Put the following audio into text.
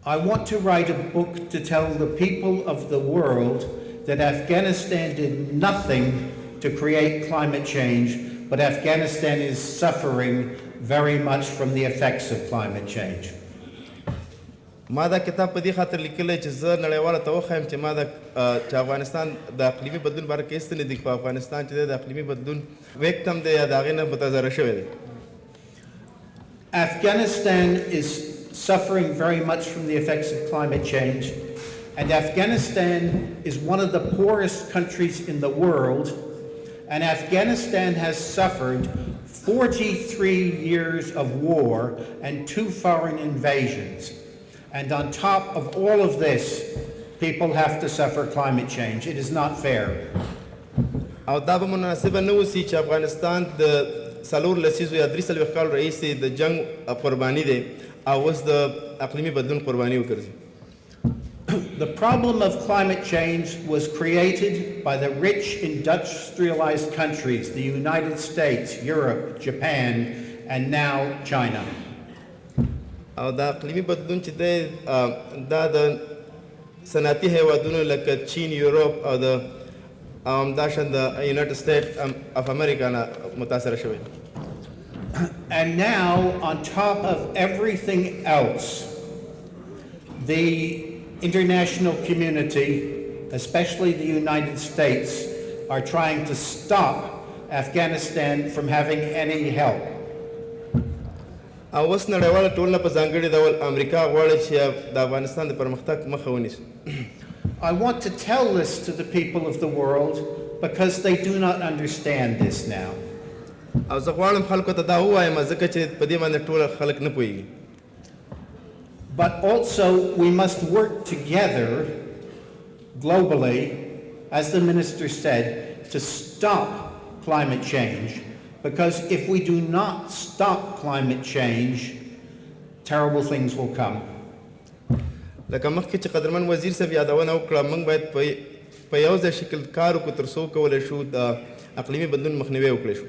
I want to write a book to tell the people of the world that Afghanistan did nothing to create climate change, but Afghanistan is suffering very much from the effects of climate change. ما دا کتاب په دې خاطر لیکلی چې زه نړیواله ته وښایم چې ما چې افغانستان د اقلیمي بدلون باره کې هېڅ نه دي، په افغانستان چې دی د اقلیمي بدلون ویکټم دی یا د هغې نه متضرره شوی دی. Afghanistan is suffering very much from the effects of climate change, and Afghanistan is one of the poorest countries in the world, and Afghanistan has suffered 43 years of war and 2 foreign invasions. And on top of all of this, people have to suffer climate change. It is not fair. او دا به مناسبه نه اوسي چې افغانستان د 4 لسیزو یا 3 کالو راهیسې د جنګ قرباني دی او اوس د اقلیمي بدلون قرباني وګرځي. The problem of climate change was created by the rich industrialized countries, the United States, Europe, Japan, and now China. او دا اقلیمي بدلون چې دی دا د صنعتي هیوادونو لکه چین، یوروپ او د همداشان د یونایټډ سټیټ اف امریکا نه متاثره شوی. And now, on top of everything else, the international community, especially the United States, are trying to stop Afghanistan from having any help. او اوس نړیواله ټولنه په ځانګړي ډول امریکا غواړي چې د افغانستان د پرمختګ مخه ونیسي. I want to tell this to the people of the world because they do not understand this now. او زه غواړم خلکو ته دا ووایم ځکه چې په دې باندې ټول خلک نه پوهېږي. But also we must work together globally, as the minister said, to stop climate change. Because if we do not stop climate change, terrible things will come. لکه مخکې چې قدرمن وزیر صاحب یادونه وکړه، موږ باید په یو ځای شکل کار وکړو تر څو وکولی شو د اقلیمي بدلون مخنیوی وکړی شو.